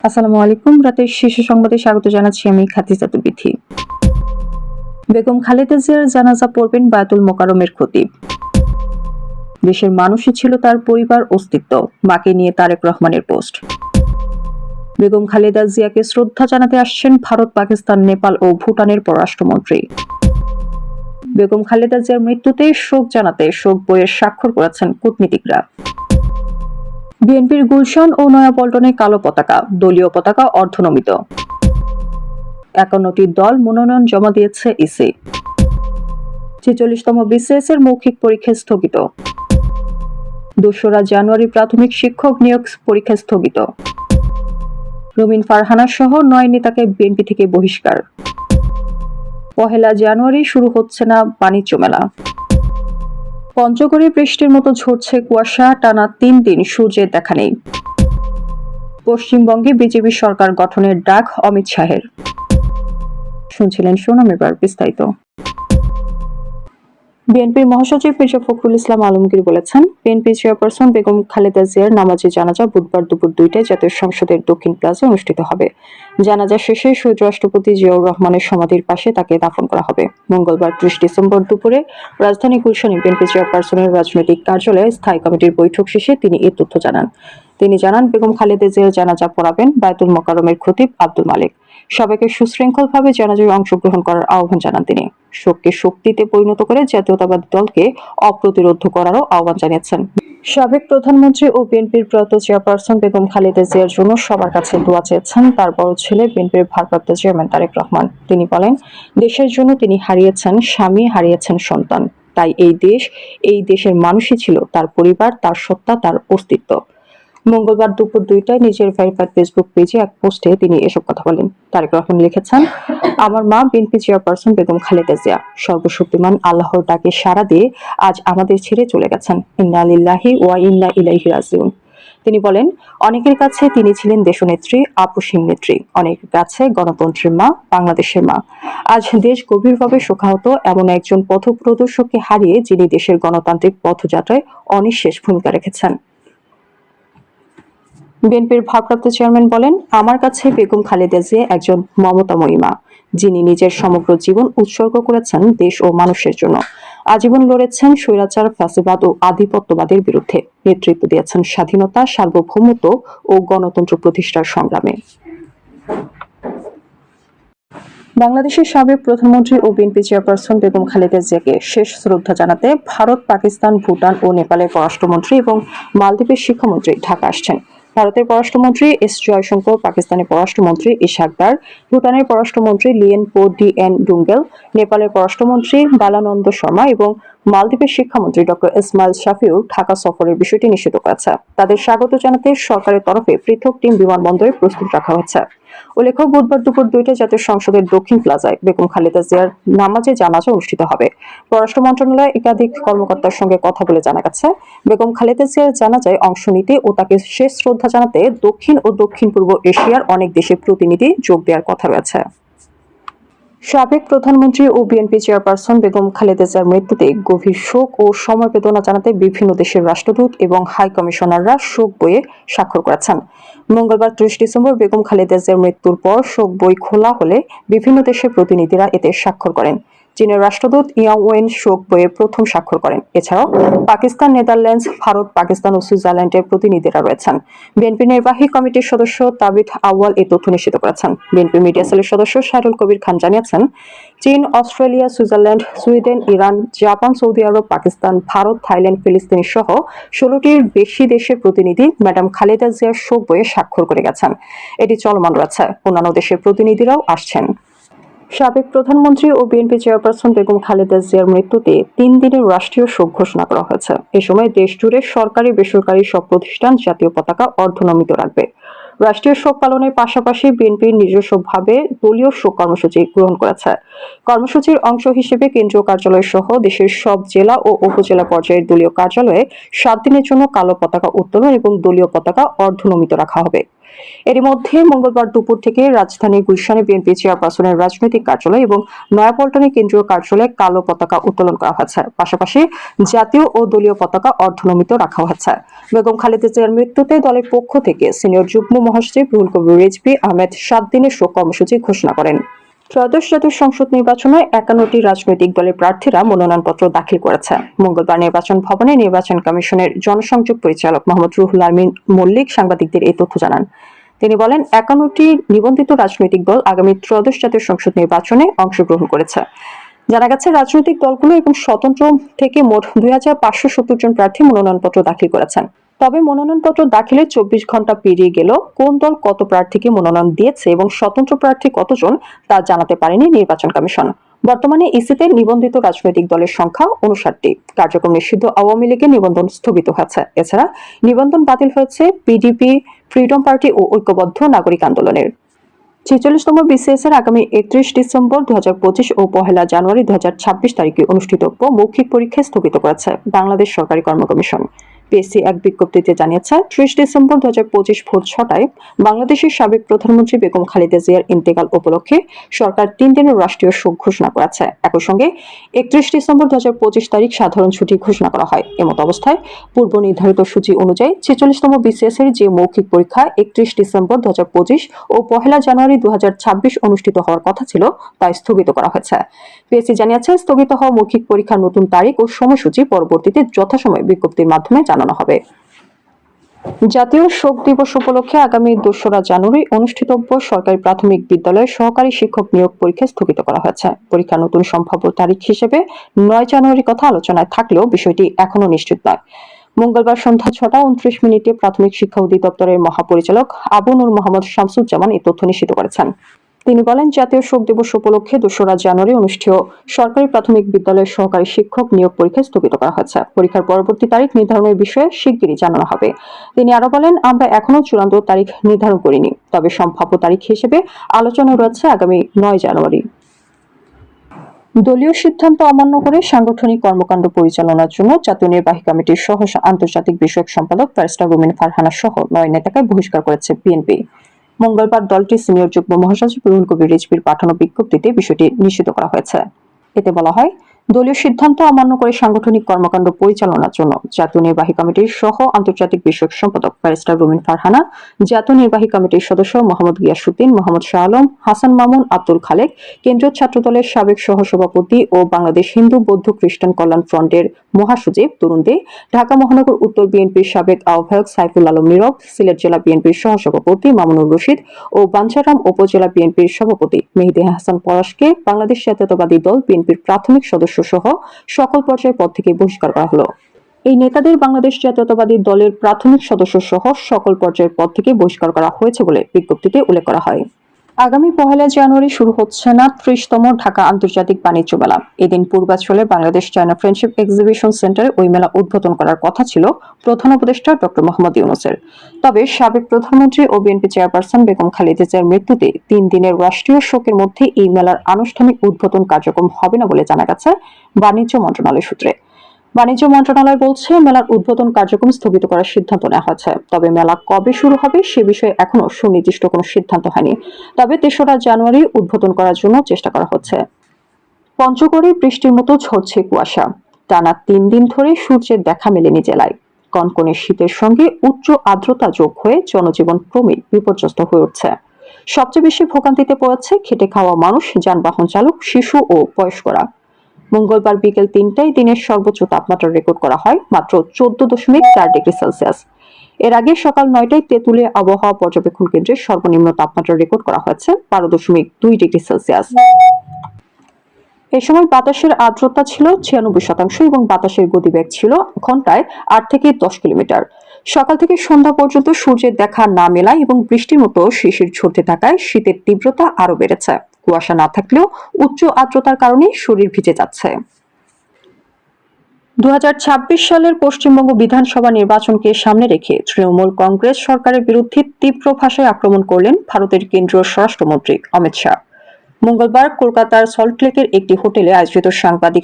আসসালামু আলাইকুম। রাতের শীর্ষ সংবাদে স্বাগত জানাচ্ছি আমি খাদিজাতুল বিথি। বেগম খালেদা জিয়ার জানাজা পড়বেন বায়তুল মোকাররমের খতিব। দেশের মানুষই ছিল তার পরিবার অস্তিত্ব, মাকে নিয়ে তারেক রহমানের পোস্ট। বেগম খালেদা জিয়াকে শ্রদ্ধা জানাতে আসছেন ভারত, পাকিস্তান, নেপাল ও ভুটানের পররাষ্ট্রমন্ত্রী। বেগম খালেদা জিয়ার মৃত্যুতে শোক জানাতে শোক বইয়ের স্বাক্ষর করেছেন কূটনীতিকরা। বিএনপির গুলশান ও নয়াপল্টনে কালো পতাকা, দলীয় পতাকা অর্ধনমিত। ৫১টি দল মনোনয়ন জমা দিয়েছে ইসি। ৪৬তম বিসিএস এর মৌখিক পরীক্ষা স্থগিত। ২রা জানুয়ারি প্রাথমিক শিক্ষক নিয়োগ পরীক্ষা স্থগিত। রুমিন ফারহানা সহ ৯ নেতাকে বিএনপি থেকে বহিষ্কার। ১ জানুয়ারি শুরু হচ্ছে না বাণিজ্য মেলা। পঞ্চগড়ে বৃষ্টির মতো ঝরছে কুয়াশা, টানা ৩ দিন সূর্যের দেখা নেই। পশ্চিমবঙ্গে বিজেপি সরকার গঠনের ডাক অমিত শাহের। শুনছিলেন সুনাম, এবার বিস্তারিত। বিএনপির মহাসচিব মির্জা ফখরুল ইসলাম আলমগীর বলেছেন, বিএনপি চেয়ারপারসন বেগম খালেদা জিয়ার নামাজে জানাজা বুধবার দুপুর ২টায় জাতীয় সংসদের দক্ষিণ প্লাজায় অনুষ্ঠিত হবে। জানাজা শেষে শহীদ রাষ্ট্রপতি জিয়াউর রহমানের সমাধির পাশে তাকে দাফন করা হবে। মঙ্গলবার ৩০ ডিসেম্বর দুপুরে রাজধানী গুলশানে বিএনপি চেয়ারপারসনের রাজনৈতিক কার্যালয়ে স্থায়ী কমিটির বৈঠক শেষে তিনি এই তথ্য জানান। তিনি জানান, বেগম খালেদা জিয়ার জানাজা পড়াবেন বায়তুল মোকাররমের খতিব আব্দুল মালেক। সবাইকে সুশৃঙ্খলভাবে জানাজায় অংশগ্রহণ করার আহ্বান জানান তিনি। শোককে শক্তিতে পরিণত করে জাতীয়তাবাদী দলকে অপ্রতিরোধ করারও আহ্বান জানিয়েছেন। সাবেক প্রধানমন্ত্রী ও বিএনপির প্রয়াত চেয়ারপারসন বেগম খালেদা জিয়ার জন্য সবার কাছে দোয়া চেয়েছেন তার বড় ছেলে বিএনপির ভারপ্রাপ্ত চেয়ারম্যান তারেক রহমান। তিনি বলেন, দেশের জন্য তিনি হারিয়েছেন স্বামী, হারিয়েছেন সন্তান। তাই এই দেশের মানুষই ছিল তার পরিবার, তার সত্তা, তার অস্তিত্ব। মঙ্গলবার দুপুর ২টায় নিজের ভেরিফাইড ফেসবুক পেজে এক পোস্টে তিনি এসব কথা বলেন। তারেক রহমান লিখেছেন, আমার মা বিএনপি চেয়ারপারসন বেগম খালেদা জিয়া সর্বশক্তিমান আল্লাহর ডাকে সাড়া দিয়ে আজ আমাদের ছেড়ে চলে গেছেন। ইন্না লিল্লাহি ওয়া ইন্না ইলাইহি রাজিউন। তিনি বলেন, অনেকের কাছে তিনি ছিলেন দেশনেত্রী, আপসীম নেত্রী, অনেকের কাছে গণতন্ত্রের মা, বাংলাদেশের মা। আজ দেশ গভীরভাবে শোকাহত এমন একজন পথপ্রদর্শককে হারিয়ে যিনি দেশের গণতান্ত্রিক পথযাত্রায় অনিঃশেষ ভূমিকা রেখেছেন। বিএনপির ভারপ্রাপ্ত চেয়ারম্যান বলেন, আমার কাছে বেগম খালেদা জিয়া একজন মমতাময়ী মা, যিনি নিজের সমগ্র জীবন উৎসর্গ করেছেন দেশ ও মানুষের জন্য। আজীবন লড়েছেন স্বৈরাচার, ফ্যাসিবাদ ও আধিপত্যবাদের বিরুদ্ধে। নেতৃত্ব দিয়েছেন স্বাধীনতা, সার্বভৌমত্ব ও গণতন্ত্র প্রতিষ্ঠার সংগ্রামে। বাংলাদেশের সাবেক প্রধানমন্ত্রী ও বিএনপি চেয়ারপারসন বেগম খালেদা জিয়াকে শেষ শ্রদ্ধা জানাতে ভারত, পাকিস্তান, ভুটান ও নেপালের পররাষ্ট্রমন্ত্রী এবং মালদ্বীপের শিক্ষামন্ত্রী ঢাকা আসছেন। ভারতের পররাষ্ট্রমন্ত্রী এস জয়শঙ্কর, পাকিস্তানের পররাষ্ট্রমন্ত্রী ইশাক দার, ভুটানের পররাষ্ট্রমন্ত্রী লিয়েন পো ডিএন ডুঙ্গেল, নেপালের পররাষ্ট্রমন্ত্রী বালানন্দ শর্মা এবং মালদ্বীপের শিক্ষামন্ত্রী ডক্টর ইসমাইল শাফিউর ঢাকা সফরের বিষয়টি নিশ্চিত করেছে। তাদের স্বাগত জানাতে সরকারের তরফে পৃথক টিম বিমানবন্দরে প্রস্তুত রাখা হয়েছে। উল্লেখ্য, বুধবার দুপুর ২টায় জাতীয় সংসদের দক্ষিণ প্লাজায় বেগম খালেদা জিয়ার নামাজে জানাজা অনুষ্ঠিত হবে। পররাষ্ট্র মন্ত্রণালয়ের একাধিক কর্মকর্তার সঙ্গে কথা বলে জানা গেছে, বেগম খালেদা জিয়ার জানাজায় অংশ নিতে ও তাকে শেষ শ্রদ্ধা জানাতে দক্ষিণ ও দক্ষিণ পূর্ব এশিয়ার অনেক দেশের প্রতিনিধি যোগ দেওয়ার কথা রয়েছে। সাবেক প্রধানমন্ত্রী ও বিএনপি চেয়ারপারসন বেগম খালেদা জিয়ার মৃত্যুতে গভীর শোক ও সমবেদনা জানাতে বিভিন্ন দেশের রাষ্ট্রদূত এবং হাই কমিশনাররা শোক বইয়ে স্বাক্ষর করেছেন। মঙ্গলবার ৩০ ডিসেম্বর বেগম খালেদা জিয়ার মৃত্যুর পর শোক বই খোলা হলে বিভিন্ন দেশের প্রতিনিধিরা এতে স্বাক্ষর করেন। চীনের রাষ্ট্রদূত ইয়াং ওয়েন শোক বইয়ে প্রথম স্বাক্ষর করেন। এছাড়াও পাকিস্তান, নেদারল্যান্ডস, ভারত, পাকিস্তান ও সুইজারল্যান্ডের প্রতিনিধিরা রয়েছেন। বিএনপি নির্বাহী কমিটির সদস্য তাবিথ আউয়াল এই তথ্য নিশ্চিত করেছেন। বিএনপি মিডিয়া সেলের সদস্য শাহরুল কবির খান জানিয়েছেন, চীন, Australia, Switzerland, Sweden, Iran, Japan, Saudi Arab, Pakistan, Bharat, Thailand, ফিলিস্তিন সহ ১৬টির বেশি দেশের প্রতিনিধি ম্যাডাম খালেদা জিয়ার শোক বইয়ে স্বাক্ষর করে গেছেন। এটি চলমান রয়েছে। অন্যান্য দেশের প্রতিনিধিরাও আসছেন। সাবেক প্রধানমন্ত্রী ও বিএনপি চেয়ারপারসন বেগম খালেদা জিয়ার মৃত্যুতে ৩ দিনের রাষ্ট্রীয় শোক ঘোষণা করা হয়েছে। এ সময় দেশ জুড়ে সরকারি, বেসরকারি সব প্রতিষ্ঠান জাতীয় পতাকা অর্ধনমিত রাখবে। রাষ্ট্রীয় শোক পালনের পাশাপাশি বিএনপির নিজস্বভাবে দলীয় শোক কর্মসূচি গ্রহণ করেছে। কর্মসূচির অংশ হিসেবে কেন্দ্রীয় কার্যালয় সহ দেশের সব জেলা ও উপজেলা পর্যায়ের দলীয় কার্যালয়ে ৭ দিনের জন্য কালো পতাকা উত্তোলন এবং দলীয় পতাকা অর্ধনমিত রাখা হবে। এরই মধ্যে মঙ্গলবার দুপুর থেকে রাজধানীর গুলশানে বিএনপি চেয়ারপারসনের রাজনৈতিক কার্যালয় এবং নয়াপল্টনের কেন্দ্রীয় কার্যালয়ে কালো পতাকা উত্তোলন করা হয়েছে। পাশাপাশি জাতীয় ও দলীয় পতাকা অর্ধনমিত রাখা হয়েছে। বেগম খালেদা জিয়ার মৃত্যুতে দলের পক্ষ থেকে সিনিয়র যুগ্ম মহাসচিব রুহুল কবির রিজভী আহমেদ 7 দিনের শোক কর্মসূচি ঘোষণা করেন। ত্রয়োদশ জাতীয় সংসদ নির্বাচনে 51টি রাজনৈতিক দলের প্রার্থীরা মনোনয়নপত্র দাখিল করেছে। মঙ্গলবার নির্বাচন ভবনে নির্বাচন কমিশনের জনসংযোগ পরিচালক মোহাম্মদ রুহুল আমিন মল্লিক সাংবাদিকদের এই তথ্য জানান। তিনি বলেন, 51টি নিবন্ধিত রাজনৈতিক দল আগামী ত্রয়োদশ জাতীয় সংসদ নির্বাচনে অংশগ্রহণ করেছে। জানা গেছে, রাজনৈতিক দলগুলো এবং স্বতন্ত্র থেকে মোট 2570 জন প্রার্থী মনোনয়নপত্র দাখিল করেছেন। তবে মনোনয়নপত্র দাখিলের 24 ঘন্টা পেরিয়ে গেল কোন দল কত প্রার্থীকে মনোনয়ন দিয়েছে এবং স্বতন্ত্র প্রার্থী কতজন তা জানাতে পারেনি নির্বাচন কমিশন। বর্তমানে ইসিতে নিবন্ধিত রাজনৈতিক দলের সংখ্যা 59টি। কার্যক্রম নিষিদ্ধ আওয়ামী লীগের নিবন্ধন স্থগিত হয়েছে। এছাড়া নিবন্ধন বাতিল হয়েছে পিডিপি, ফ্রিডম পার্টি ও ঐক্যবদ্ধ নাগরিক আন্দোলনের। 46তম বিসিএস এর আগামী 31 ডিসেম্বর 2025 ও 1 জানুয়ারি 2026 তারিখে অনুষ্ঠিতব্য মৌখিক পরীক্ষা স্থগিত করেছে বাংলাদেশ সরকারি কর্ম কমিশন। পিএসসি এক বিজ্ঞপ্তিতে জানিয়েছে, 30 ডিসেম্বর 2025 ভোর 6টায় বাংলাদেশের সাবেক প্রধানমন্ত্রী বেগম খালেদা জিয়ার ইন্তেকাল উপলক্ষে সরকার 3 দিনের রাষ্ট্রীয় শোক ঘোষণা করেছে। একই সঙ্গে 31 ডিসেম্বর 2025 তারিখ সাধারণ ছুটি ঘোষণা করা হয়। এমত অবস্থায় পূর্ব নির্ধারিত সূচি অনুযায়ী 46তম বিসিএস এর যে মৌখিক পরীক্ষা 31 ডিসেম্বর 2025 ও 1 জানুয়ারি 2026 অনুষ্ঠিত হওয়ার কথা ছিল তা স্থগিত করা হয়েছে। পিএসসি জানিয়েছে, স্থগিত হওয়া মৌখিক পরীক্ষার নতুন তারিখ ও সময়সূচি পরবর্তীতে যথাসময়ে বিজ্ঞপ্তির মাধ্যমে জানানো হবে। জাতীয় শোক দিবস উপলক্ষে আগামী 2রা জানুয়ারি অনুষ্ঠিতব্য সরকারি প্রাথমিক বিদ্যালয়ের সহকারী শিক্ষক নিয়োগ পরীক্ষা স্থগিত করা হয়েছে। পরীক্ষার নতুন সম্ভাব্য তারিখ হিসেবে 9 জানুয়ারির কথা আলোচনায় থাকলেও বিষয়টি এখনো নিশ্চিত নয়। মঙ্গলবার সন্ধ্যা 6টা 29 প্রাথমিক শিক্ষা অধিদপ্তরের মহাপরিচালক আবু নূর মোহাম্মদ শামসুজ্জামান এই তথ্য নিশ্চিত করেছেন। তিনি বলেন, জাতীয় শোক দিবস উপলক্ষে 2রা জানুয়ারি অনুষ্ঠেয় সরকারি প্রাথমিক বিদ্যালয়ের সহকারী শিক্ষক নিয়োগ পরীক্ষা স্থগিত করা হয়েছে। পরীক্ষার পরবর্তী তারিখ নির্ধারণের বিষয়ে শিগগিরই জানানো হবে। তিনি আরো বলেন, আমরা এখনো চূড়ান্ত তারিখ নির্ধারণ করিনি, তবে সম্ভাব্য তারিখ হিসেবে আলোচনা রয়েছে আগামী 9 জানুয়ারি। দলীয় সিদ্ধান্ত অমান্য করে সাংগঠনিক কর্মকাণ্ড পরিচালনার জন্য জাতীয় নির্বাহী কমিটির সহ আন্তর্জাতিক বিষয়ক সম্পাদক ব্যারিস্টার রুমিন ফারহানা সহ 9 নেতাকে বহিষ্কার করেছে বিএনপি। মঙ্গলবার দলটির সিনিয়র যুগ্ম মহাসচিব রুহুল কবির রিজভীর পাঠানো বিজ্ঞপ্তিতে বিষয়টি নিশ্চিত করা হয়েছে। এতে বলা হয়, দলীয় সিদ্ধান্ত অমান্য করে সাংগঠনিক কর্মকাণ্ড পরিচালনার জন্য জাতীয় নির্বাহী কমিটির সহ আন্তর্জাতিক বিষয়ক সম্পাদক ব্যারিস্টার রুমিন ফারহানা, জাতীয় নির্বাহী কমিটির সদস্য মোহাম্মদ গিয়াসউদ্দিন, মোহাম্মদ শাহ আলম, হাসান মামুন, আব্দুল খালেক, কেন্দ্রীয় ছাত্রদলের সাবেক সহসভাপতি ও বাংলাদেশ হিন্দু বৌদ্ধ খ্রিস্টান কল্যাণ ফ্রন্টের মহাসচিব তরুণ দে, ঢাকা মহানগর উত্তর বিএনপির সাবেক আহ্বায়ক সাইফুল আলম নীরব, সিলেট জেলা বিএনপির সহসভাপতি মামুনুর রশিদ ও বাঞ্ছারাম উপজেলা বিএনপির সভাপতি মেহেদী হাসান পলাশকে বাংলাদেশ জাতীয়তাবাদী দল বিএনপির প্রাথমিক সদস্য সহ সকল পর্যায়ের পদ থেকে বহিষ্কার করা হলো। এই নেতাদের বাংলাদেশ জাতীয়তাবাদী দলের প্রাথমিক সদস্য সহ সকল পর্যায়ের পদ থেকে বহিষ্কার করা হয়েছে বলে বিজ্ঞপ্তিতে উল্লেখ করা হয়। আগামী 1 জানুয়ারি শুরু হচ্ছে না 30তম ঢাকা আন্তর্জাতিক বাণিজ্য মেলা। এদিন পূর্বাঞ্চলে বাংলাদেশ চায়না ফ্রেন্ডশিপ এক্সিবিশন সেন্টারে ওই মেলা উদ্বোধন করার কথা ছিল প্রধান উপদেষ্টা ডক্টর মোহাম্মদ ইউনূসের। তবে সাবেক প্রধানমন্ত্রী ও বিএনপি চেয়ারপারসন বেগম খালেদা জিয়ার মৃত্যুতে 3 দিনের রাষ্ট্রীয় শোকের মধ্যে এই মেলার আনুষ্ঠানিক উদ্বোধন কার্যক্রম হবে না বলে জানা গেছে বাণিজ্য মন্ত্রণালয় সূত্রে। বাণিজ্য মন্ত্রণালয় বলছে, মেলার উদ্বোধন কার্যক্রম স্থগিত করার সিদ্ধান্ত নেওয়া হয়েছে। তবে মেলা কবে শুরু হবে সে বিষয়ে এখনো সুনির্দিষ্ট কোনো সিদ্ধান্ত হয়নি। তবে 3রা জানুয়ারি উদ্বোধন করার জন্য চেষ্টা করা হচ্ছে। পঞ্চগড়ে বৃষ্টির মতো ঝরছে কুয়াশা। টানা 3 দিন ধরে সূর্যের দেখা মেলেনি জেলায়। কনকনে শীতের সঙ্গে উচ্চ আর্দ্রতা যোগ হয়ে জনজীবন ক্রমেই বিপর্যস্ত হয়ে উঠছে। সবচেয়ে বেশি ভোগান্তিতে পড়েছে খেটে খাওয়া মানুষ, যানবাহন চালক, শিশু ও বয়স্করা। মঙ্গলবার বিকেল 3টায় দিনের সর্বোচ্চ তাপমাত্রা রেকর্ড করা হয় মাত্র 14.4 ডিগ্রি সেলসিয়াস। এর আগে সকাল 9টায় তেঁতুলিয়া আবহাওয়া পর্যবেক্ষণ কেন্দ্রের সর্বনিম্ন তাপমাত্রা রেকর্ড করা হয়েছে 12.2 ডিগ্রি সেলসিয়াস। এই সময় বাতাসের আর্দ্রতা ছিল 96% এবং বাতাসের গতিবেগ ছিল ঘন্টায় 8 থেকে 10 কিলোমিটার। সকাল থেকে সন্ধ্যা পর্যন্ত সূর্যের দেখা না মেলায় এবং বৃষ্টির মতো শিশির ঝরতে থাকায় শীতের তীব্রতা আরো বেড়েছে। কুয়াশা না থাকলেও উচ্চ আর্দ্রতার কারণে শরীর ভিজে যাচ্ছে। 2026 সালের পশ্চিমবঙ্গ বিধানসভা নির্বাচনকে সামনে রেখে তৃণমূল কংগ্রেস সরকারের বিরুদ্ধে তীব্র ভাষায় আক্রমণ করলেন ভারতের কেন্দ্রীয় স্বরাষ্ট্রমন্ত্রী অমিত শাহ। মঙ্গলবার কলকাতার সল্টলেকের একটি হোটেলে আয়োজিত সাংবাদিক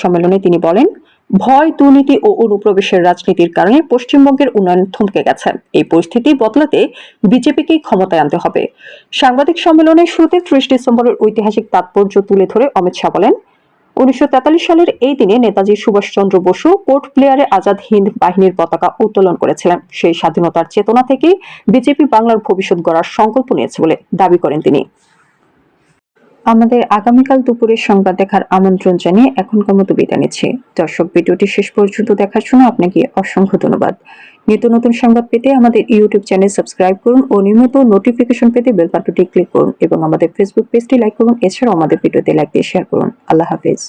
সম্মেলনে তিনি বলেন, ভয়, দুর্নীতি ও অনুপ্রবেশের রাজনীতির কারণে পশ্চিমবঙ্গের উন্নয়ন থমকে গেছে। এই পরিস্থিতি বদলাতে বিজেপিকেই ক্ষমতায় আনতে হবে। সাংবাদিক সম্মেলনের শুরুতে ৩০ ডিসেম্বরের ঐতিহাসিক তাৎপর্য তুলে ধরে অমিত শাহ বলেন, ১৯৪৩ সালের এই দিনে নেতাজি সুভাষচন্দ্র বসু পোর্ট ব্লেয়ারে আজাদ হিন্দ বাহিনীর পতাকা উত্তোলন করেছিলেন। সেই স্বাধীনতার চেতনা থেকেই বিজেপি বাংলার ভবিষ্যৎ গড়ার সংকল্প নিয়েছে বলে দাবি করেন তিনি। আমাদের আগামীকাল দুপুরের সংবাদ দেখার আমন্ত্রণ জানিয়ে এখনকার মতো বিদায় নিচ্ছি। দর্শক, ভিডিওটি শেষ পর্যন্ত দেখার জন্য আপনাকে অসংখ্য ধন্যবাদ। নিত্য নতুন সংবাদ পেতে আমাদের ইউটিউব চ্যানেল সাবস্ক্রাইব করুন ও নিয়মিত নোটিফিকেশন পেতে বেল বাটনটি ক্লিক করুন এবং আমাদের ফেসবুক পেজটি লাইক করুন। এছাড়াও আমাদের ভিডিওতে লাইক দিয়ে শেয়ার করুন। আল্লাহ হাফেজ।